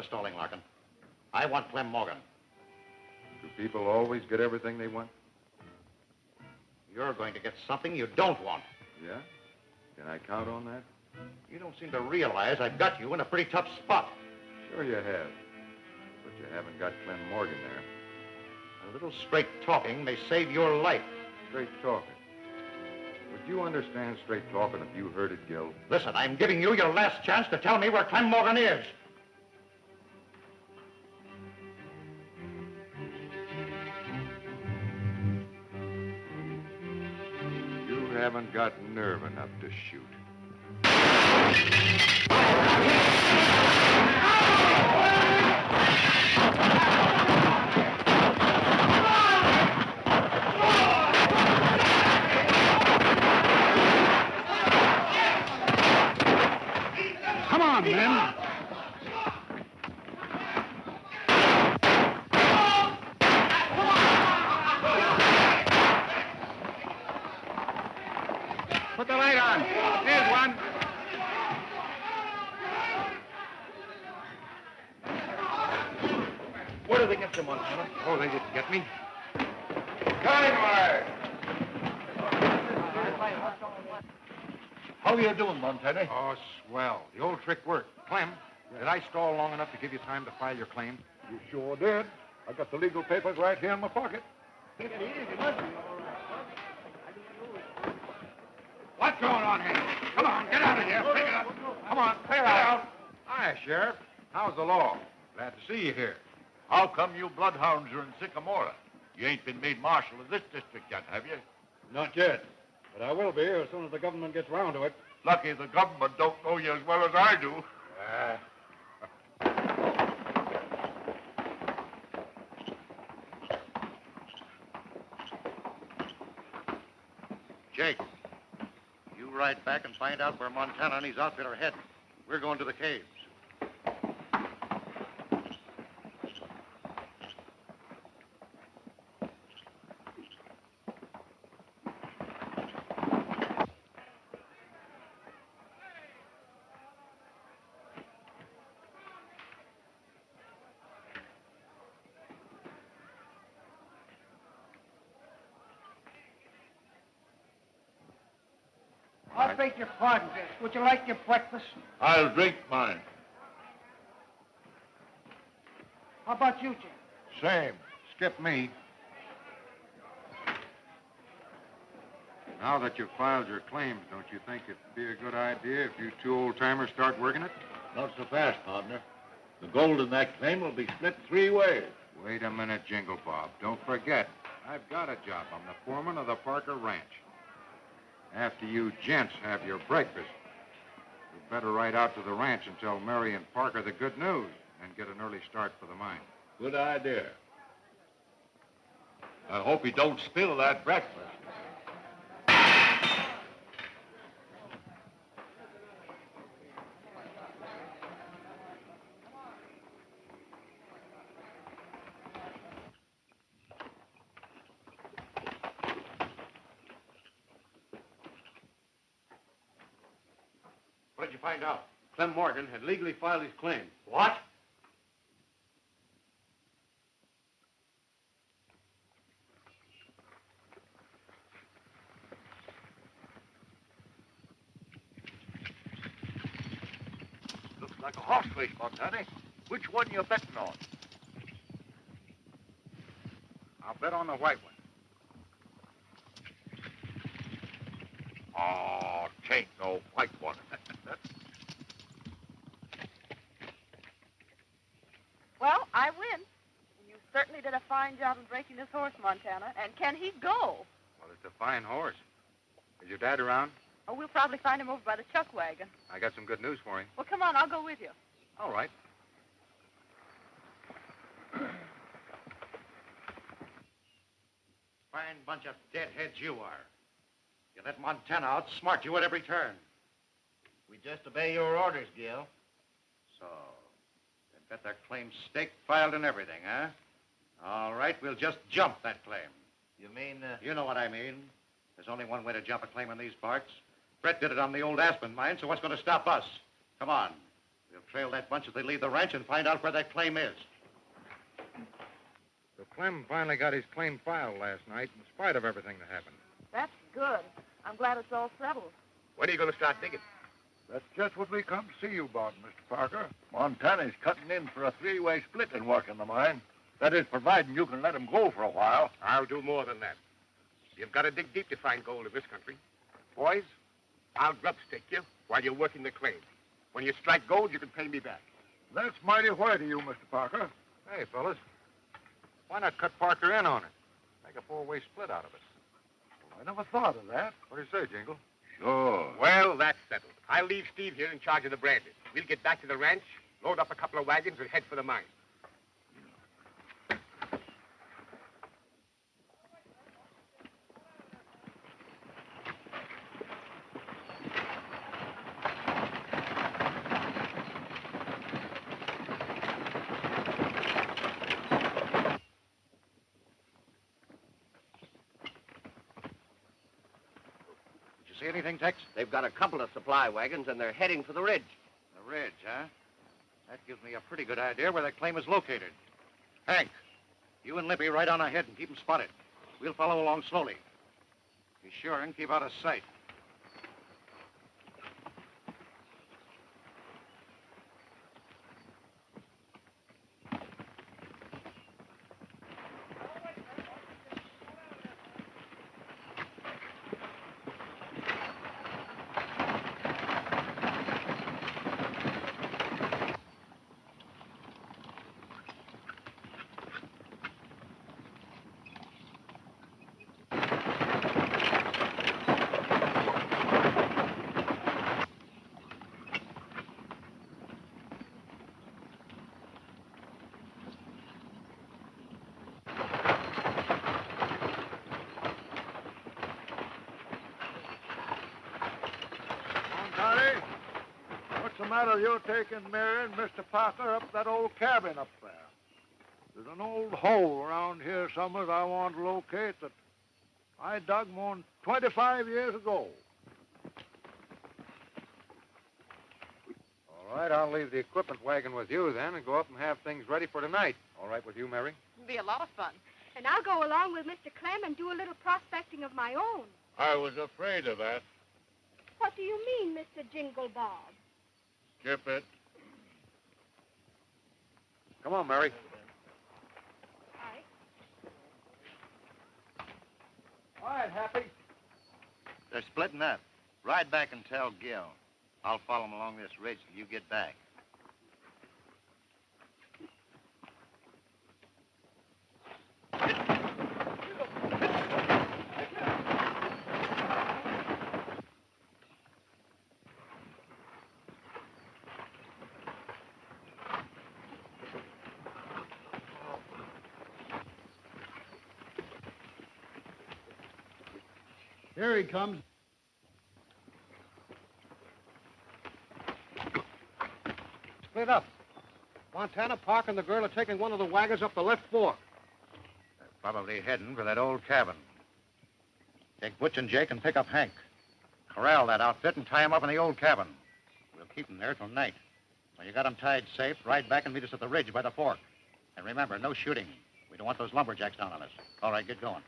the stalling, Larkin. I want Clem Morgan. Do people always get everything they want? You're going to get something you don't want. Yeah? Can I count on that? You don't seem to realize I've got you in a pretty tough spot. Sure you have. But you haven't got Clem Morgan there. A little straight talking may save your life. Straight talking. Would you understand straight talking if you heard it, Gil? Listen, I'm giving you your last chance to tell me where Clem Morgan is. You haven't got nerve enough to shoot. Come on, men. Put the light on. Here's one. Where did they get you, Montana? Oh, they didn't get me. Time How are you doing, Montana? Oh, swell. The old trick worked. Clem, did I stall long enough to give you time to file your claim? You sure did. I got the legal papers right here in my pocket. What's going on here? Come on, get out of here. Pick it up. Come on, clear out. Hi, Sheriff. How's the law? Glad to see you here. How come you bloodhounds are in Sycamora? You ain't been made marshal of this district yet, have you? Not yet. But I will be as soon as the government gets round to it. Lucky the government don't know you as well as I do. Jake, you ride back and find out where Montana and his outfit are heading. We're going to the caves. I beg your pardon, miss. Would you like your breakfast? I'll drink mine. How about you, Jim? Same. Skip me. Now that you've filed your claims, don't you think it'd be a good idea if you two old-timers start working it? Not so fast, partner. The gold in that claim will be split 3 ways. Wait a minute, Jingle Bob. Don't forget, I've got a job. I'm the foreman of the Parker Ranch. After you gents have your breakfast, you'd better ride out to the ranch and tell Mary and Parker the good news and get an early start for the mine. Good idea. I hope he don't spill that breakfast. What did you find out? Clem Morgan had legally filed his claim. What? Looks like a horse race, Montana. Which one you betting on? I'll bet on the white one. Oh, tain't no white one. Well, I win. You certainly did a fine job of breaking this horse, Montana. And can he go? Well, it's a fine horse. Is your dad around? Oh, we'll probably find him over by the chuck wagon. I got some good news for him. Well, come on, I'll go with you. All right. Fine bunch of deadheads you are. You let Montana outsmart you at every turn. We just obey your orders, Gil. So, they've got their claim staked, filed, and everything, huh? All right, we'll just jump that claim. You mean, You know what I mean. There's only one way to jump a claim in these parts. Brett did it on the old Aspen mine, so what's going to stop us? Come on. We'll trail that bunch as they leave the ranch and find out where that claim is. So Clem finally got his claim filed last night in spite of everything that happened. That's good. I'm glad it's all settled. When are you going to start digging? That's just what we come to see you about, Mr. Parker. Montana's cutting in for a three-way split in work in the mine. That is, providing you can let him go for a while. I'll do more than that. You've got to dig deep to find gold in this country. Boys, I'll grub stick you while you're working the claim. When you strike gold, you can pay me back. That's mighty white of you, Mr. Parker. Hey, fellas, why not cut Parker in on it? Make a four-way split out of it. I never thought of that. What do you say, Jingle? Sure. Well, that's settled. I'll leave Steve here in charge of the branding. We'll get back to the ranch, load up a couple of wagons, and head for the mine. See anything, Tex? They've got a couple of supply wagons, and they're heading for the ridge. The ridge, huh? That gives me a pretty good idea where that claim is located. Hank, you and Lippy ride on ahead and keep them spotted. We'll follow along slowly. Be sure and keep out of sight. What's the matter you're taking Mary and Mr. Parker up that old cabin up there? There's an old hole around here somewhere I want to locate that I dug more than 25 years ago. All right, I'll leave the equipment wagon with you then and go up and have things ready for tonight. All right with you, Mary? It'll be a lot of fun. And I'll go along with Mr. Clem and do a little prospecting of my own. I was afraid of that. What do you mean, Mr. Jingle Bob? Skip it. Come on, Mary. All right, Happy. They're splitting up. Ride back and tell Gil. I'll follow him along this ridge till you get back. Here he comes. Split up. Montana, Park, and the girl are taking one of the wagons up the left fork. They're probably heading for that old cabin. Take Butch and Jake and pick up Hank. Corral that outfit and tie him up in the old cabin. We'll keep them there till night. When you got them tied safe, ride back and meet us at the ridge by the fork. And remember, no shooting. We don't want those lumberjacks down on us. All right, get going.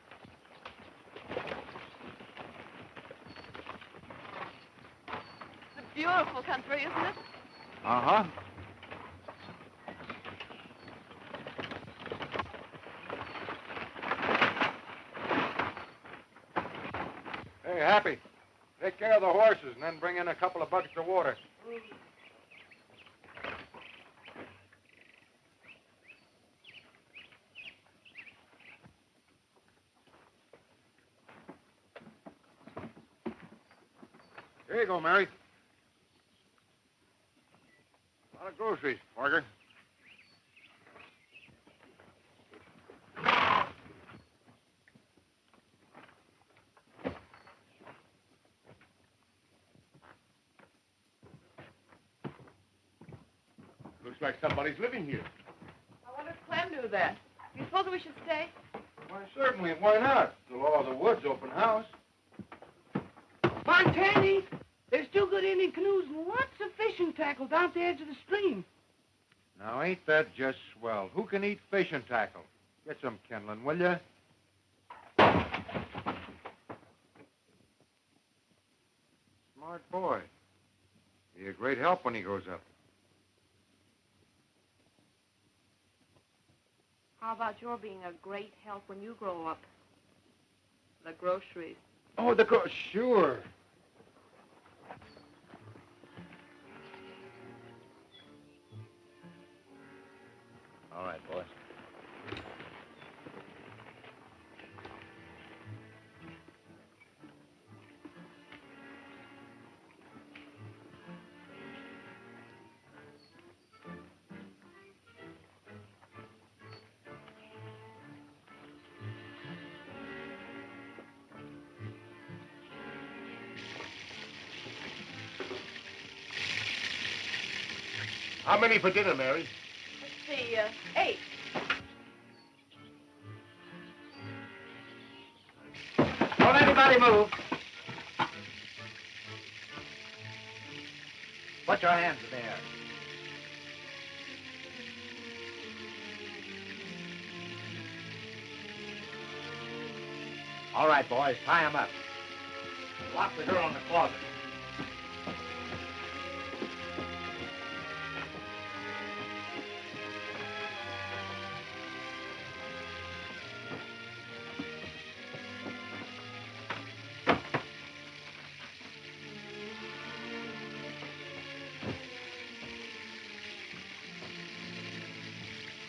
It's a beautiful country, isn't it? Uh-huh. Hey, Happy, take care of the horses and then bring in a couple of buckets of water. Here you go, Mary. A lot of groceries, Parker. Looks like somebody's living here. I wonder if Clem knew that. Do you suppose we should stay? Why, certainly. Why not? The law of the woods, open house. Montani! There's two good Indian canoes and lots of fishing tackle down at the edge of the stream. Now, ain't that just swell? Who can eat fishing tackle? Get some kindling, will you? Smart boy. Be a great help when he grows up. How about your being a great help when you grow up? The groceries. Oh, sure. All right, boys. How many for dinner, Mary? Let's see, 8. Don't anybody move. Put your hands in the air. All right, boys, tie him up. Lock the girl in the closet.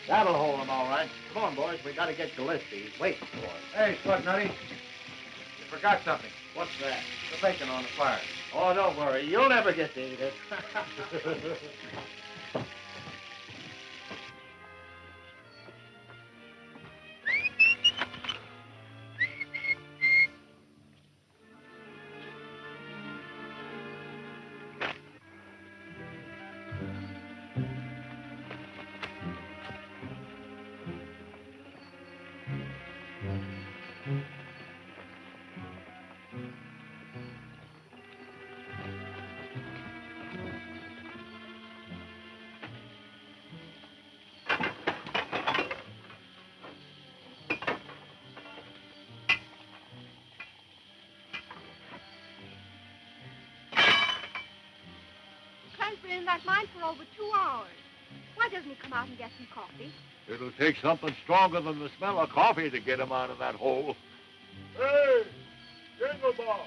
That'll hold him all right. Come on, boys. We got to get Gillespie. He's waiting for us. Hey, Slug Nutty. You forgot something. What's that? The bacon on the fire. Oh, don't worry. You'll never get to eat it. Clem's been in that mine for over 2 hours. Why doesn't he come out and get some coffee? It'll take something stronger than the smell of coffee to get him out of that hole. Hey, Jingle Bob,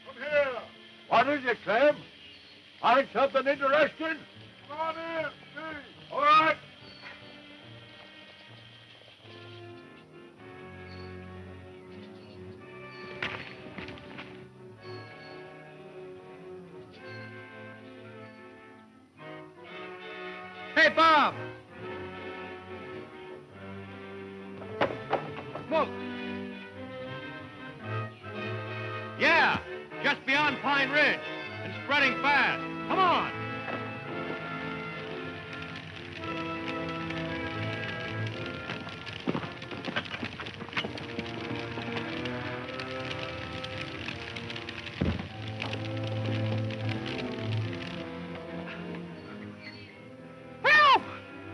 come here. What is it, Clem? Find something interesting? Come on in, see. All right. Hey, Bob! Smoke! Yeah, just beyond Pine Ridge, and spreading fast. Come on! Help!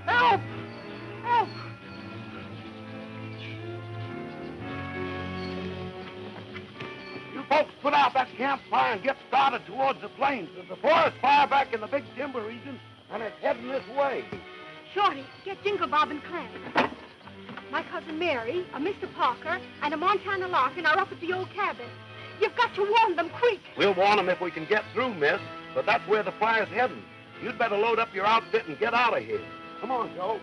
Help! Help! You folks put out that campfire and get started towards the plains. There's a forest fire back in the big timber region, and it's heading this way. Shorty, get Jingle Bob and Clem. My cousin Mary, a Mr. Parker, and a Montana Larkin are up at the old cabin. You've got to warn them quick. We'll warn them if we can get through, miss, but that's where the fire's heading. You'd better load up your outfit and get out of here. Come on, Joe.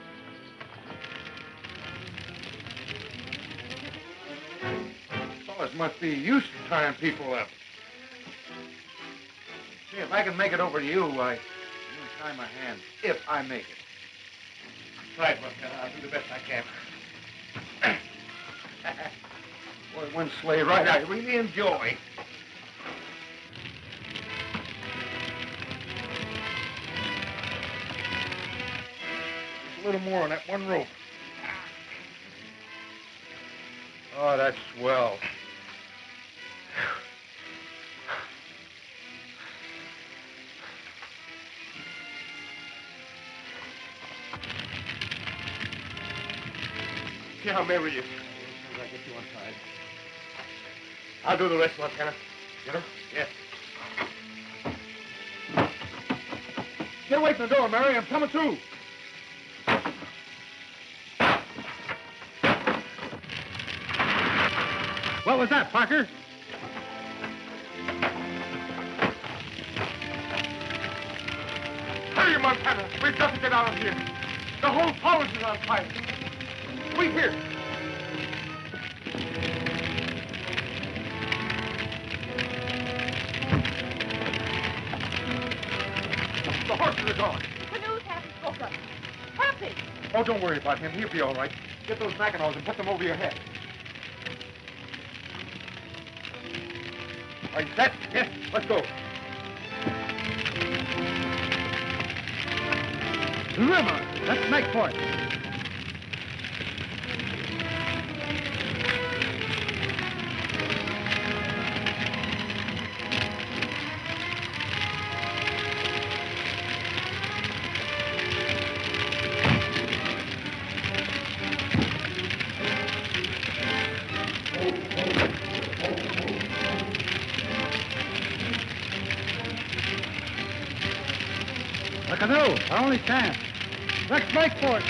Fellas must be used to tying people up. See, if I can make it over to you, you tie my hands, if I make it. Right, Lieutenant. I'll do the best I can. Boy, one sleigh ride I really enjoy. Just a little more on that one rope. Oh, that's swell. see how Mary is. As I get you inside. I'll do the rest, Montana. Get her? Yes. Get away from the door, Mary. I'm coming through. What was that, Parker? Hurry, Montana. We've got to get out of here. The whole forest is on fire. Wait here. The horses are gone. The canoes haven't spoken. Happy. Oh, don't worry about him. He'll be all right. Get those mackinaws and put them over your head. Are you set? Yes. Let's go. The river. Let's make for it. The canoe, our only chance. Let's make for it.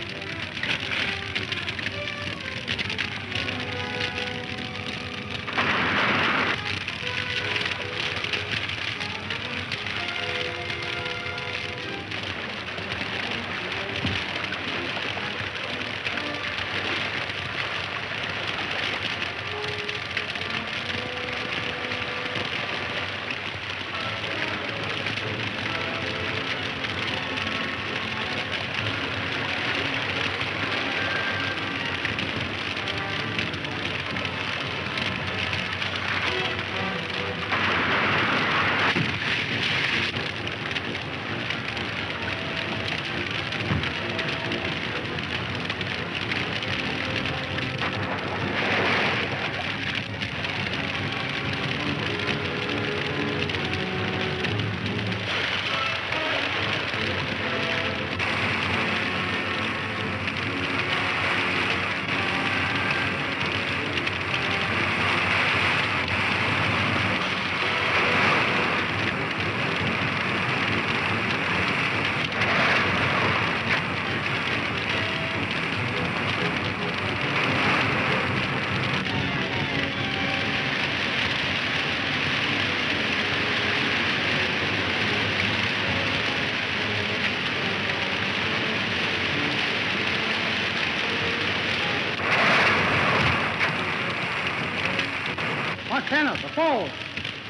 Montana, the falls!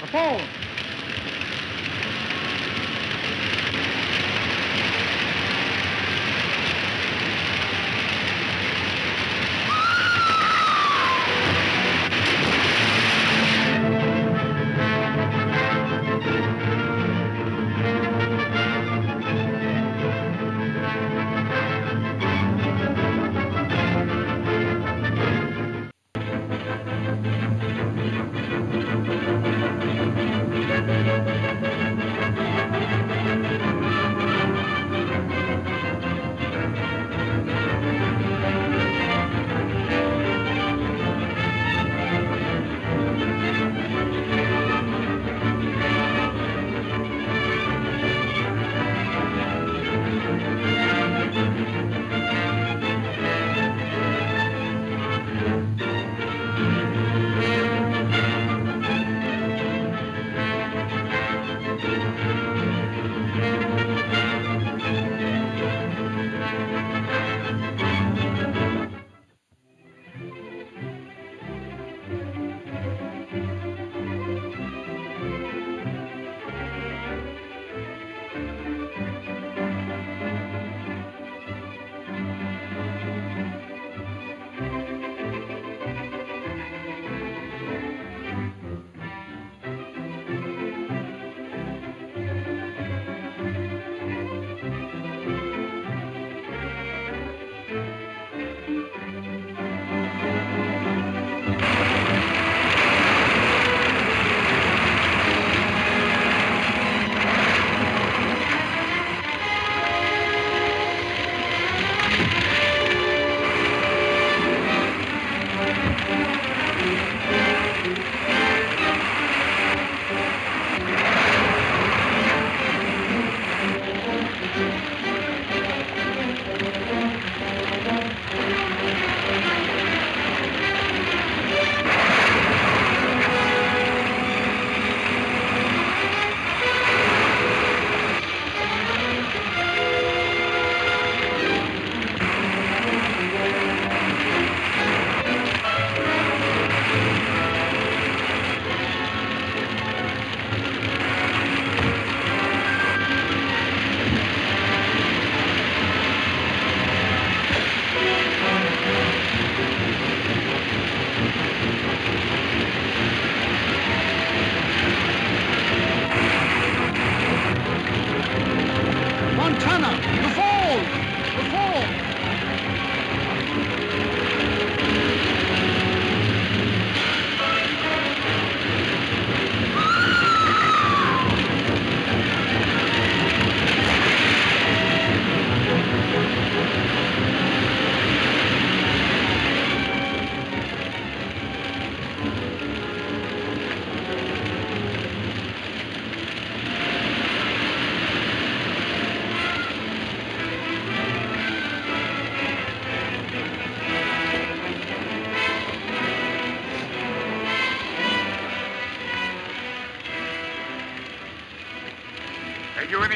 The falls!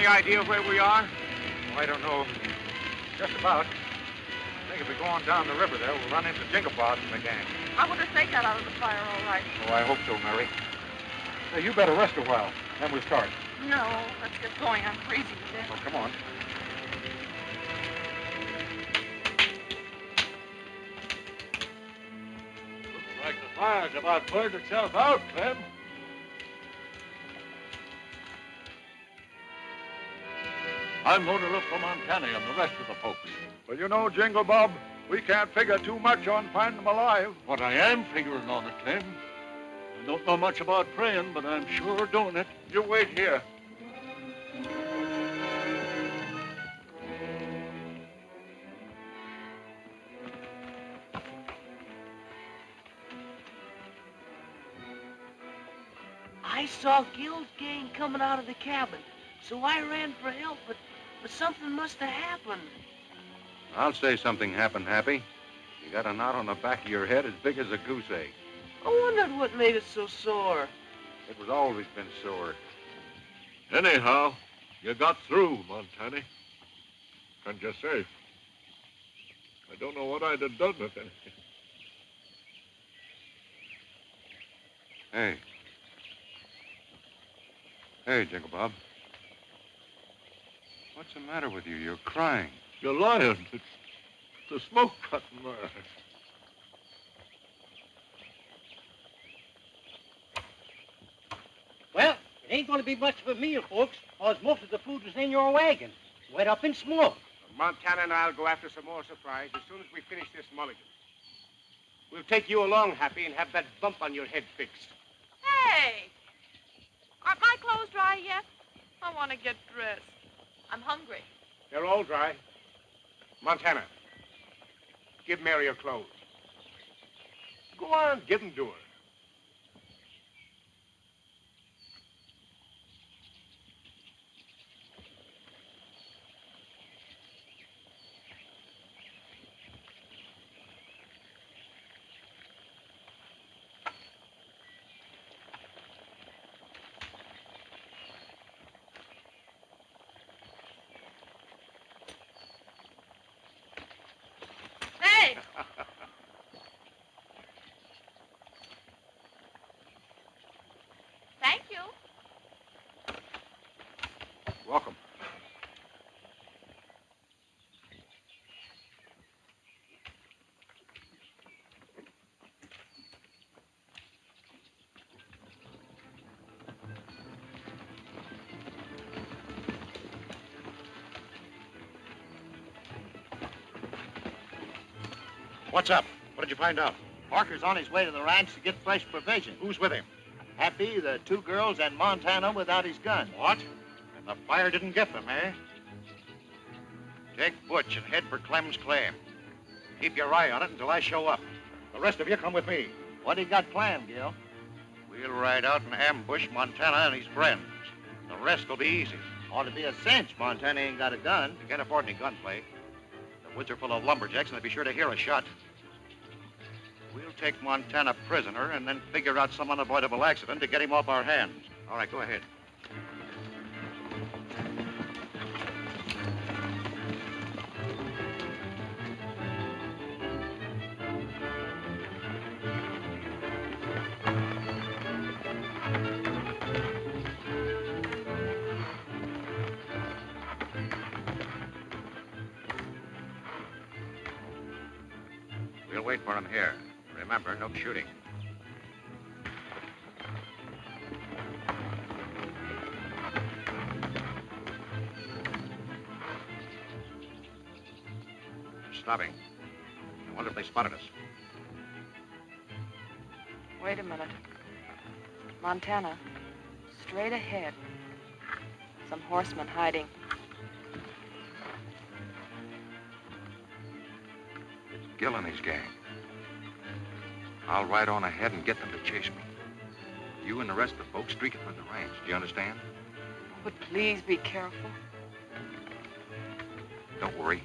idea of where we are? Oh, I don't know. Just about. I think if we go on down the river there, we'll run into Jingle Bob and the gang. I wonder if they got out of the fire all right. Oh, I hope so, Mary. Hey, you better rest a while. Then we'll start. No, let's get going. I'm freezing to death. Oh, come on. Looks like the fire's about burned itself out, Clem. I'm going to look for Montana and the rest of the folks. Well, you know, Jingle Bob, we can't figure too much on finding them alive. What I am figuring on it, Clem. I don't know much about praying, but I'm sure doing it. You wait here. I saw Gil's gang coming out of the cabin, so I ran for help, but something must have happened. I'll say something happened, Happy. You got a knot on the back of your head as big as a goose egg. I wondered what made it so sore. It was always been sore. Anyhow, you got through, Montana. And you're safe. I don't know what I'd have done with it. Hey. Hey, Jingle Bob. What's the matter with you? You're crying. You're lying. It's the smoke got in my eye. Well, it ain't going to be much of a meal, folks, because most of the food was in your wagon. Wet up in smoke. Montana and I'll go after some more supplies as soon as we finish this mulligan. We'll take you along, Happy, and have that bump on your head fixed. Hey! Aren't my clothes dry yet? I want to get dressed. I'm hungry. They're all dry. Montana, give Mary her clothes. Go on, give them to her. Hey! Thank you. Welcome. What's up? What did you find out? Parker's on his way to the ranch to get fresh provisions. Who's with him? Happy, the two girls, and Montana without his gun. What? And the fire didn't get them, eh? Take Butch and head for Clem's claim. Keep your eye on it until I show up. The rest of you come with me. What do you got planned, Gil? We'll ride out and ambush Montana and his friends. The rest will be easy. Ought to be a cinch. Montana ain't got a gun. You can't afford any gunplay. The woods are full of lumberjacks, and they'll be sure to hear a shot. We'll take Montana prisoner and then figure out some unavoidable accident to get him off our hands. All right, go ahead. We'll wait for him here. Remember, no shooting. Stopping. I wonder if they spotted us. Wait a minute. Montana, straight ahead. Some horsemen hiding. It's Gil and his gang. I'll ride on ahead and get them to chase me. You and the rest of the folks streak it for the ranch. Do you understand? But please be careful. Don't worry.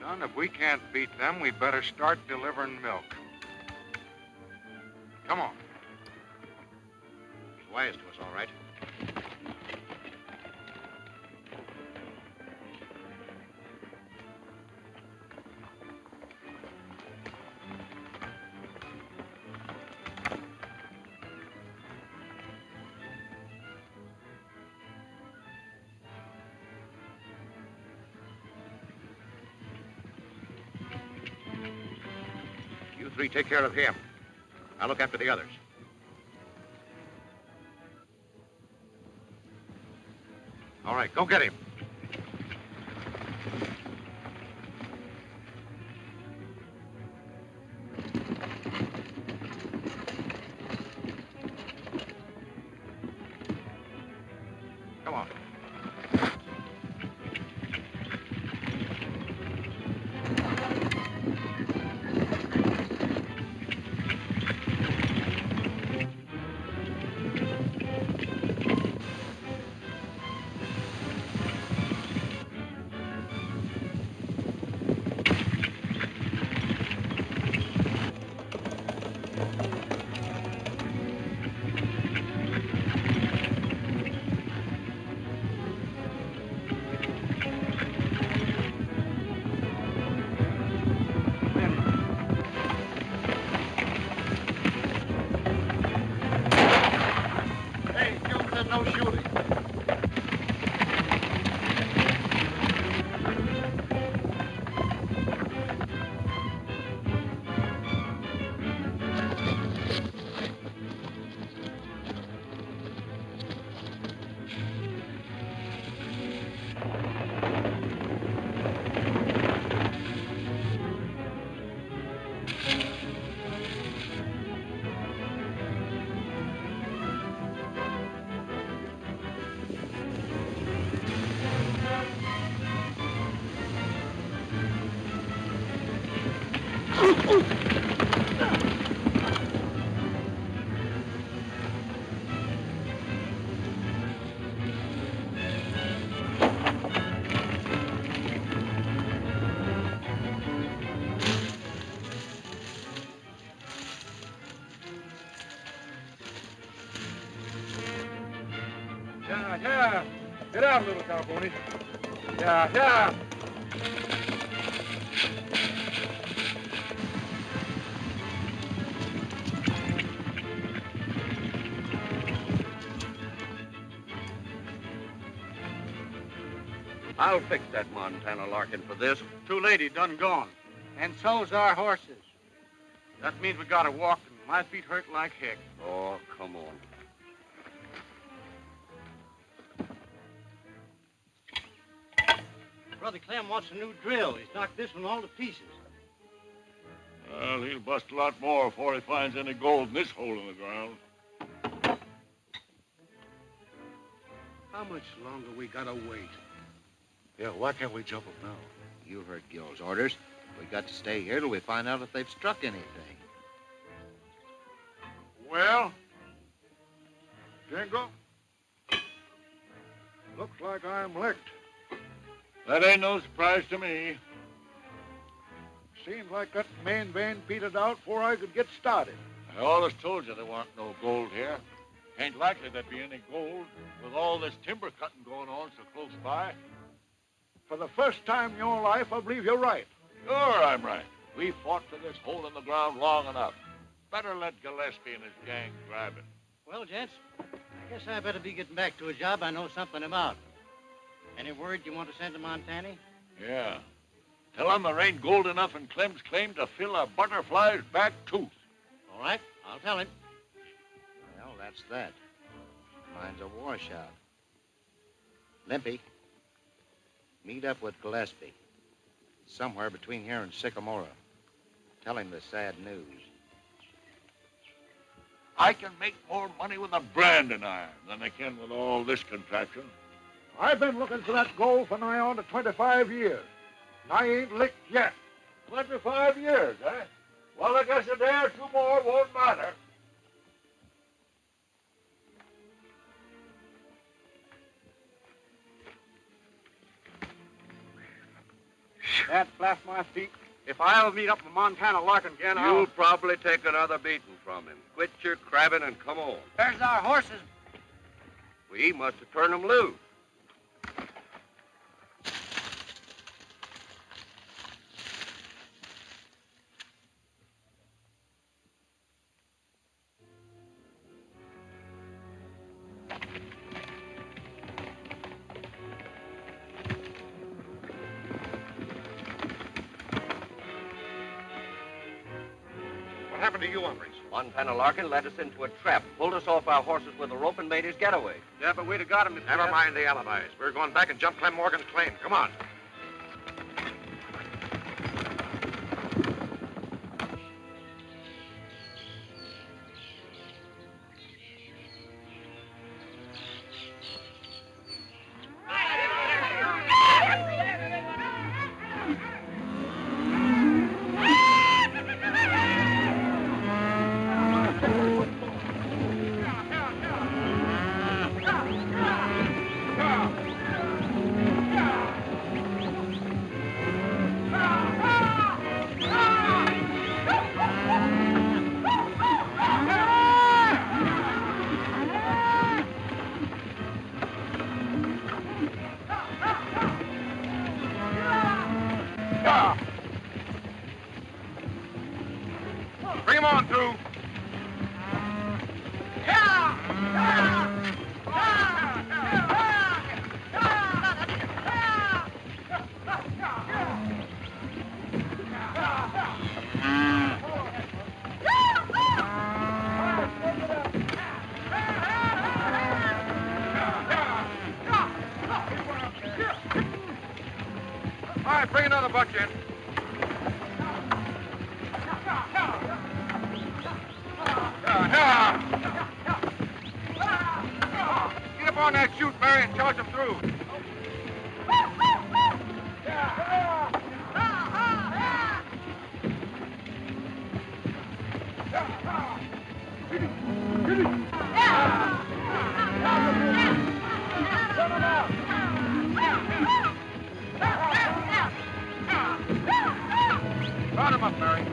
Son, if we can't beat them, we better start delivering milk. Come on. He's wise to us, all right. You three take care of him. I'll look after the others. All right, go get him. Come on. Hey, Jim said no shooting. Yeah. Get out, little cowpony. Yeah. I'll fix that Montana Larkin for this. Too late, he done gone. And so's our horses. That means we gotta walk, and my feet hurt like heck. Oh, come on. Brother Clem wants a new drill. He's knocked this one all to pieces. Well, he'll bust a lot more before he finds any gold in this hole in the ground. How much longer we gotta wait? Yeah, why can't we jump him now? You heard Gil's orders. We got to stay here till we find out if they've struck anything. Well, Jingle, looks like I'm licked. That ain't no surprise to me. Seems like that main vein petered out before I could get started. I always told you there wasn't no gold here. Ain't likely there'd be any gold with all this timber cutting going on so close by. For the first time in your life, I believe you're right. Sure, I'm right. We fought for this hole in the ground long enough. Better let Gillespie and his gang grab it. Well, gents, I guess I better be getting back to a job I know something about. Any word you want to send to Montana? Yeah. Tell them there ain't gold enough in Clem's claim to fill a butterfly's back tooth. All right, I'll tell him. Well, that's that. Mine's a washout. Limpy, meet up with Gillespie. Somewhere between here and Sycamora. Tell him the sad news. I can make more money with a branding iron than I can with all this contraption. I've been looking for that gold for nigh on to 25 years. And I ain't licked yet. 25 years, eh? Well, I guess a day or two more won't matter. That blast my feet. If I ever meet up with Montana Larkin again, You'll probably take another beating from him. Quit your crabbing and come on. There's our horses. We must have turned them loose. What happened to you hombres? Montana Larkin led us into a trap, pulled us off our horses with a rope, and made his getaway. Yeah, but we'd have got him if Never mind the alibis. We're going back and jump Clem Morgan's claim. Come on. Bring him on through. All right, bring another bunch in. Get up on that chute, Mary, and charge them through. Round him up, Mary.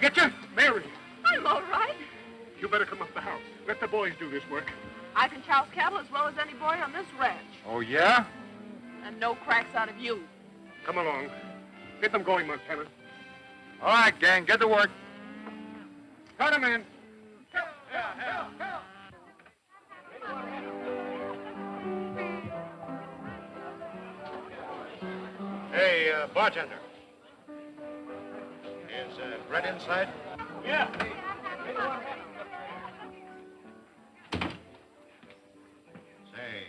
get you? Mary, I'm all right. you better come up the house. Let the boys do this work. I can chouse cattle as well as any boy on this ranch. Oh, yeah? And no cracks out of you. Come along. Get them going, Montana. All right, gang, get to work. Cut them in. Hey, bartender. Is Brett inside? Yeah. Say,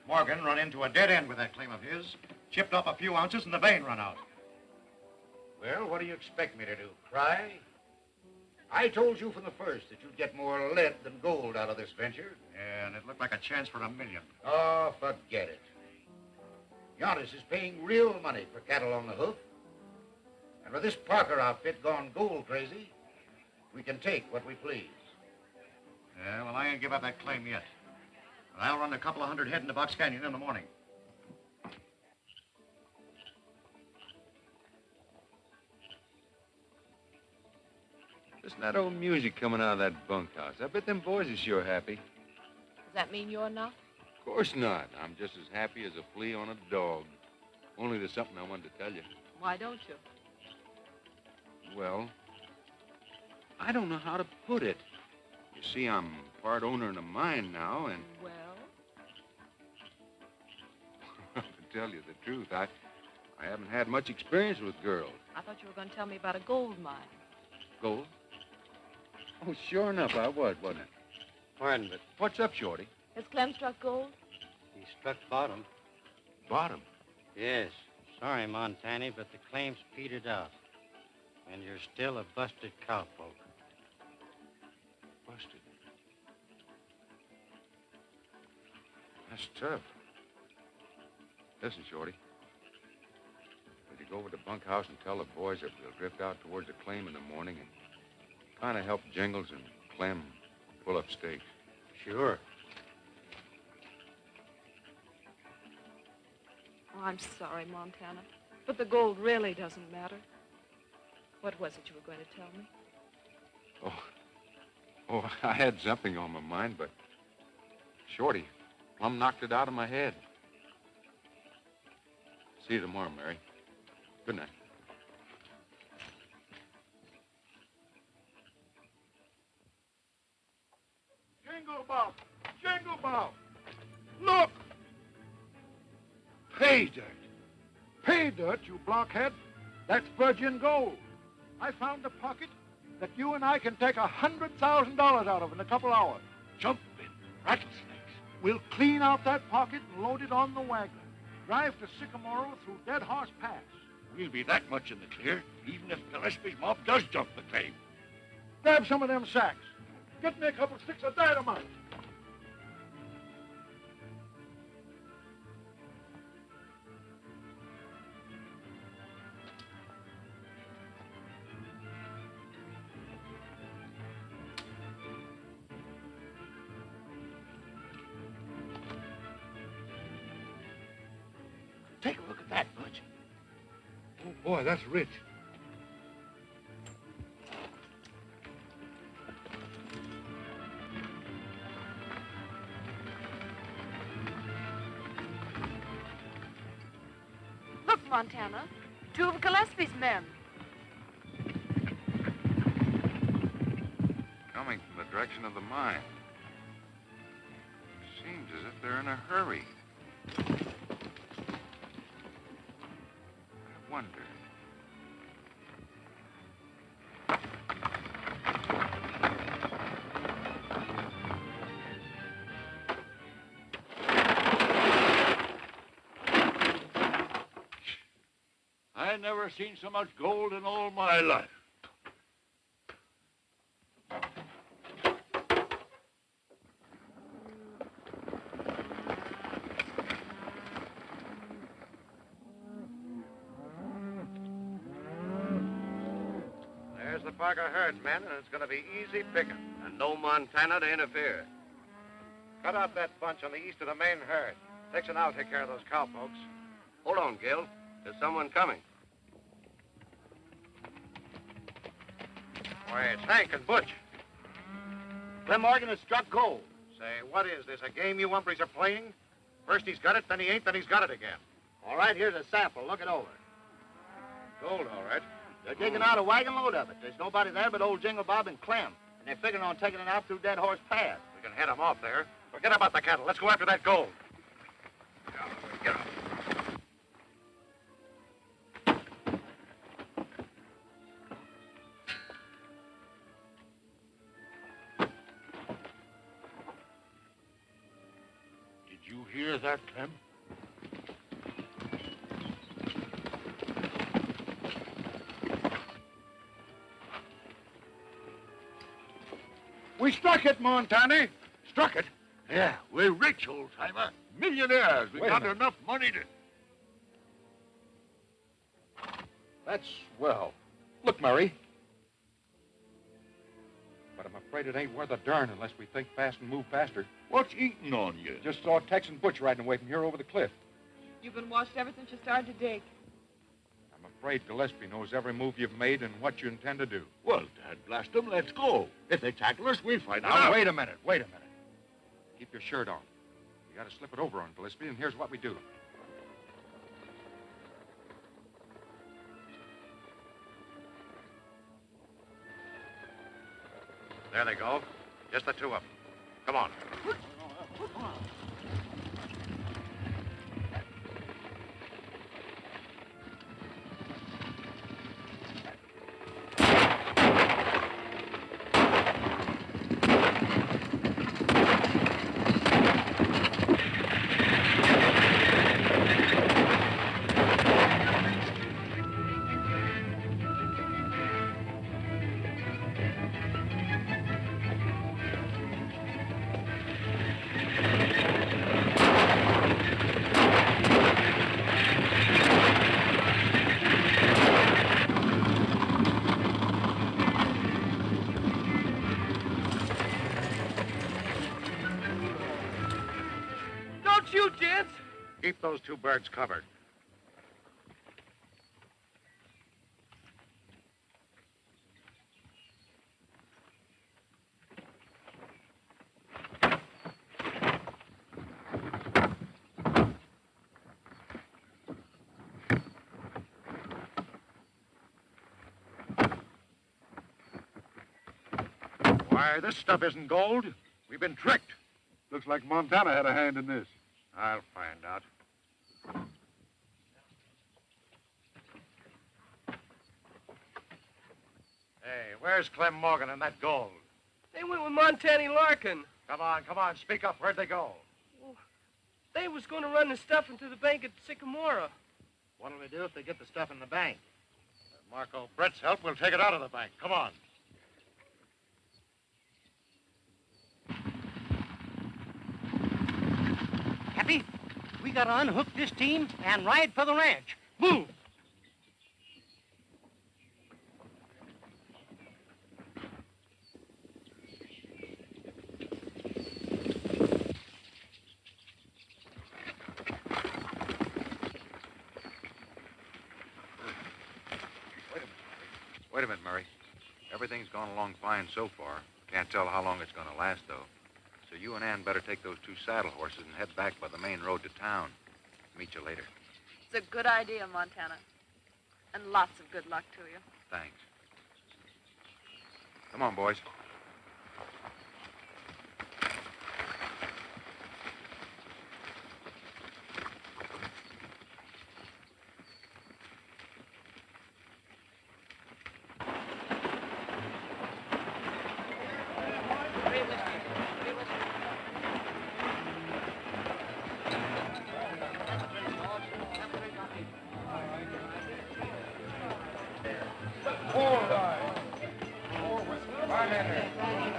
Morgan run into a dead end with that claim of his. Chipped off a few ounces and the vein run out. Well, what do you expect me to do? Cry? I told you from the first that you'd get more lead than gold out of this venture. Yeah, and it looked like a chance for $1 million. Oh, forget it. Giannis is paying real money for cattle on the hoof. And with this Parker outfit gone gold crazy, we can take what we please. Yeah, well, I ain't give up that claim yet. But I'll run a couple of hundred head into Box Canyon in the morning. Listen to that old music coming out of that bunkhouse. I bet them boys are sure happy. Does that mean you're not? Of course not. I'm just as happy as a flea on a dog. Only there's something I wanted to tell you. Why don't you? Well, I don't know how to put it. You see, I'm part owner in a mine now, and... Well? To tell you the truth, I haven't had much experience with girls. I thought you were going to tell me about a gold mine. Gold? Oh, sure enough, I was, wasn't it? Pardon, but What's up, Shorty? Has Clem struck gold? he struck bottom. Bottom. Yes. Sorry, Montana, but the claim's petered out. And you're still a busted cowpoke. Busted. That's tough. Listen, Shorty. Would you go over to the bunkhouse and tell the boys that we'll drift out towards the claim in the morning and kind of help Jingles and Clem pull up stakes? Sure. Oh, I'm sorry, Montana. But the gold really doesn't matter. What was it you were going to tell me? Oh, I had something on my mind, but Shorty plumb knocked it out of my head. See you tomorrow, Mary. Good night. Jingle Bob! Jingle Bob! Look! Pay dirt. Pay dirt, you blockhead. That's virgin gold. I found a pocket that you and I can take $100,000 out of in a couple hours. Jumping rattlesnakes. We'll clean out that pocket and load it on the wagon. Drive to Sycamore through Dead Horse Pass. We'll be that much in the clear, even if Gillespie's mob does jump the claim. Grab some of them sacks. Get me a couple sticks of dynamite. Take a look at that, Butch. Oh, boy, that's rich. Look, Montana. Two of Gillespie's men. Coming from the direction of the mine. Seems as if they're in a hurry. I wonder. I never seen so much gold in all my life. There's the Parker herdsman, and it's going to be easy picking. And no Montana to interfere. Cut out that bunch on the east of the main herd. Dix and I'll take care of those cowpokes. Hold on, Gil. There's someone coming. Why, it's Hank and Butch. Clem Morgan has struck gold. Say, what is this, a game you umpires are playing? First he's got it, then he ain't, then he's got it again. All right, here's a sample. Look it over. Gold, all right. They're digging out a wagon load of it. There's nobody there but old Jingle Bob and Clem. And they're figuring on taking it out through Dead Horse Pass. We can head him off there. Forget about the cattle. Let's go after that gold. Get up. Did you hear that, Clem? We struck it, Montana. Struck it? Yeah, we're rich, old-timer. Millionaires. We Wait a got minute. enough money to... That's swell. Look, Murray. But I'm afraid it ain't worth a darn unless we think fast and move faster. What's eating on you? Just saw Tex and Butch riding away from here over the cliff. You've been watched ever since you started to dig. I'm afraid Gillespie knows every move you've made and what you intend to do. Well, Dad blast them, let's go. If they tackle us, we'll find Now, out. wait a minute. Keep your shirt on. You got to slip it over on Gillespie, and here's what we do. There they go. Just the two of them. Come on. Don't shoot, gents. Keep those two birds covered. Why, this stuff isn't gold. We've been tricked. Looks like Montana had a hand in this. I'll find out. Hey, where's Clem Morgan and that gold? They went with Montana Larkin. Come on, speak up. Where'd they go? They was going to run the stuff into the bank at Sycamora. What'll we do if they get the stuff in the bank? With Marco Brett's help, we'll take it out of the bank. Come on. Happy, we gotta unhook this team and ride for the ranch. Move! Wait a minute, Murray. Everything's gone along fine so far. Can't tell how long it's going to last, though. So you and Ann better take those two saddle horses and head back by the main road to town. Meet you later. It's a good idea, Montana. And lots of good luck to you. Thanks. Come on, boys.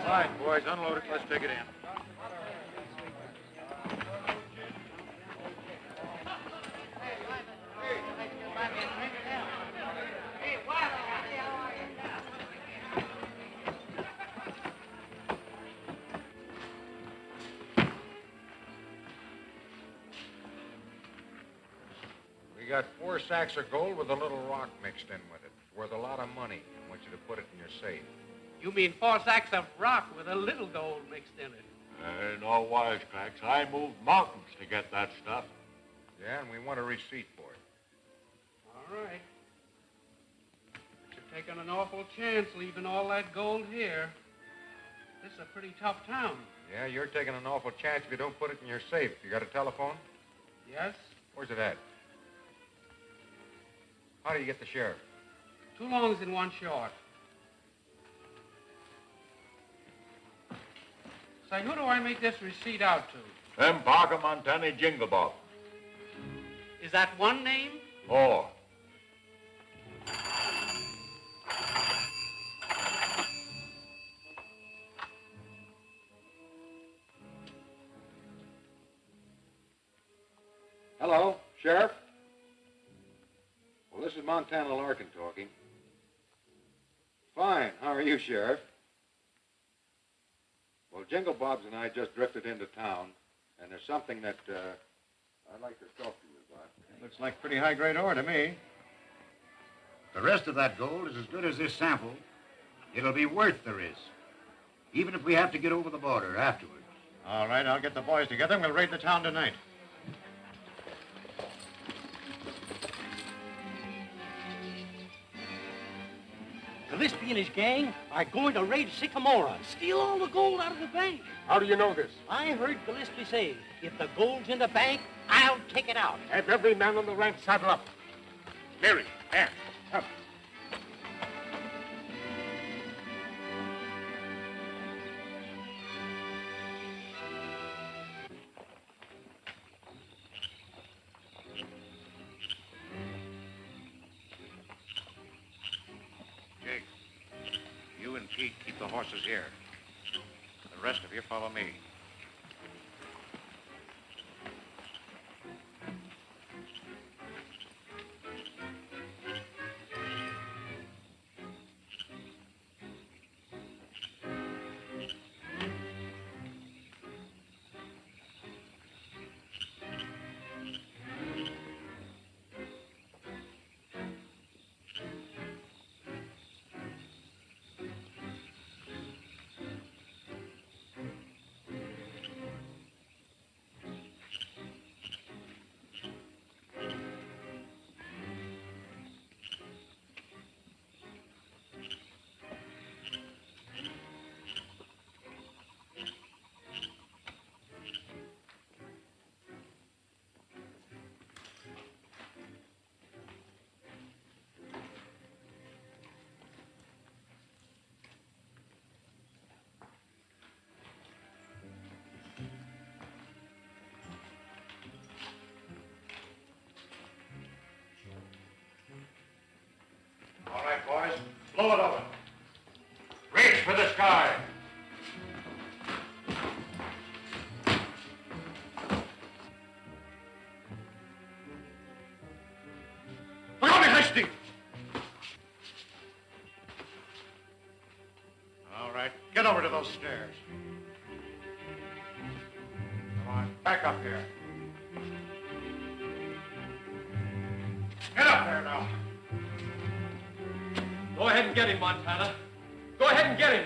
Right, boys, unload it. Let's take it in. We got 4 sacks of gold with a little rock mixed in with it. It's worth a lot of money. I want you to put it in your safe. You mean 4 sacks of rock with a little gold mixed in it. No wisecracks. I moved mountains to get that stuff. Yeah, and we want a receipt for it. All right. But you're taking an awful chance leaving all that gold here. This is a pretty tough town. Yeah, you're taking an awful chance if you don't put it in your safe. You got a telephone? Yes? Where's it at? How do you get the sheriff? 2 longs and 1 short. Say, who do I make this receipt out to? Clem, Parker, Montana, Jingle Bob. Is that one name? 4. Hello, Sheriff? Well, this is Montana Larkin talking. Fine. How are you, Sheriff? Well, Jingle Bob's and I just drifted into town, and there's something that I'd like to talk to you about. Looks like pretty high-grade ore to me. The rest of that gold is as good as this sample. It'll be worth the risk, even if we have to get over the border afterwards. All right, I'll get the boys together and we'll raid the town tonight. Gillespie and his gang are going to raid Sycamore. Steal all the gold out of the bank. How do you know this? I heard Gillespie say, if the gold's in the bank, I'll take it out. Have every man on the ranch saddle up. Mary, there, come. Jake, you and Pete keep the horses here. The rest of you follow me. All right, boys, blow it open. Reach for the sky. Look out, Hasty! All right, get over to those stairs. Come on, back up here. Get up there now. Go ahead and get him, Montana. Go ahead and get him.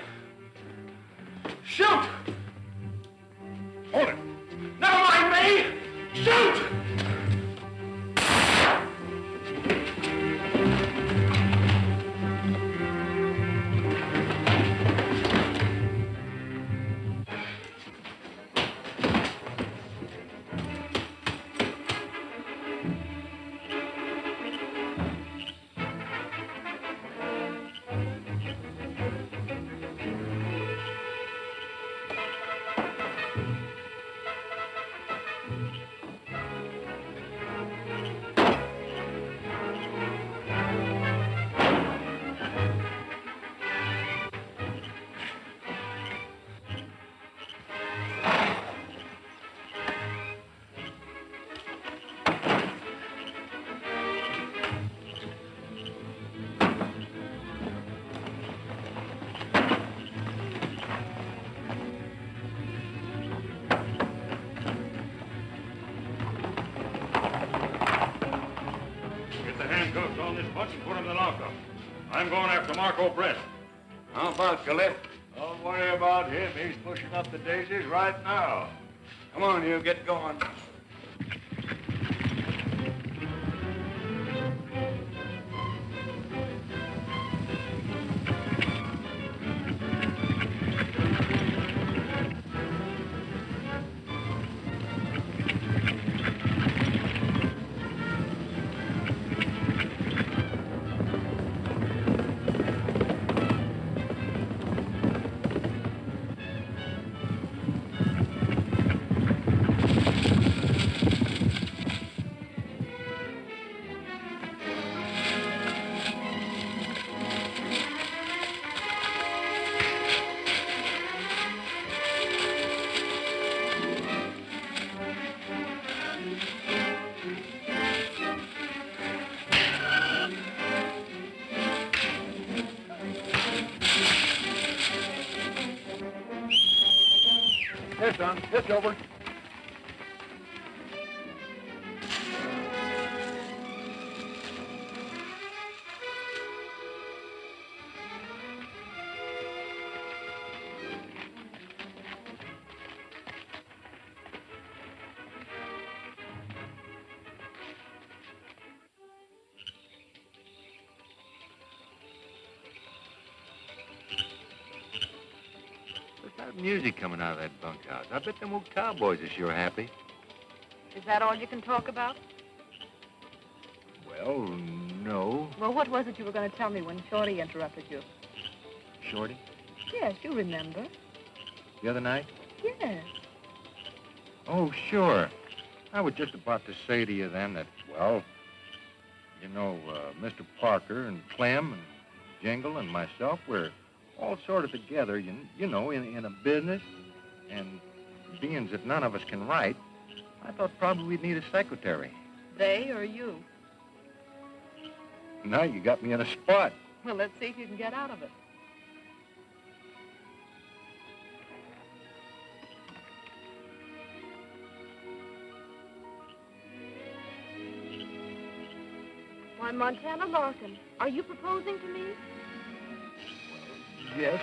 Shoot! Hold it. Never mind me! Shoot! Handcuffs on this bunch and put him in the lockup. I'm going after Marco Brett. How about Gillespie? Don't worry about him. He's pushing up the daisies right now. Come on, you get going. Here, son. It's over. What's that music coming out of that bunkhouse? I bet them old cowboys are sure happy. Is that all you can talk about? Well, no. Well, what was it you were going to tell me when Shorty interrupted you? Shorty? Yes, you remember. The other night? Yes. Oh, sure. I was just about to say to you then that, well, you know, Mr. Parker and Clem and Jingle and myself, we're all sort of together, you know, in a business. And being that none of us can write, I thought probably we'd need a secretary. They or you? Now you got me in a spot. Well, let's see if you can get out of it. Why, Montana Larkin, are you proposing to me? Yes.